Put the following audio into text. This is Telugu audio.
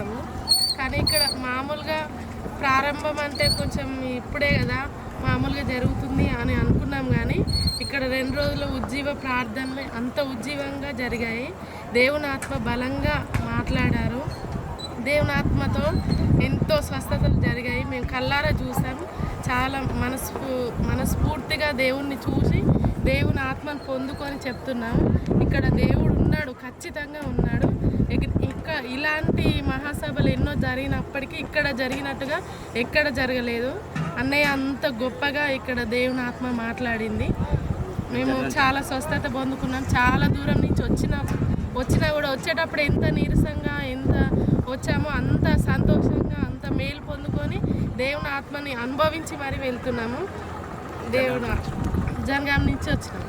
వెళ్ళాము. కానీ ఇక్కడ మామూలుగా ప్రారంభం అంటే కొంచెం ఇప్పుడే కదా మామూలుగా జరుగుతుంది అని అనుకున్నాం. కానీ ఇక్కడ 2 రోజులు ఉజ్జీవ ప్రార్థనలు అంత ఉజ్జీవంగా జరిగాయి. దేవుని ఆత్మ బలంగా మాట్లాడారు. దేవుని ఆత్మతో ఎంతో స్వస్థతలు జరిగాయి. మేము కళ్ళారా చూసాం. చాలా మనస్ఫూర్తిగా దేవుణ్ణి చూసి దేవుని ఆత్మను పొందుకొని చెప్తున్నాము. ఇక్కడ దేవుడు ఉన్నాడు, ఖచ్చితంగా ఉన్నాడు. ఇంకా ఇలాంటి మహాసభలు ఎన్నో జరిగినప్పటికీ ఇక్కడ జరిగినట్టుగా ఎక్కడ జరగలేదు. అన్నయ్య అంత గొప్పగా ఇక్కడ దేవుని ఆత్మ మాట్లాడింది. మేము చాలా స్వస్థత పొందుకున్నాం. చాలా దూరం నుంచి వచ్చినా కూడా వచ్చేటప్పుడు ఎంత నీరసంగా ఎంత వచ్చామో అంత సంతోషంగా అంత మేలు పొందుకొని దేవుని ఆత్మని అనుభవించి మరీ వెళ్తున్నాము. దేవుడు జనగాం నుంచి వచ్చినాము.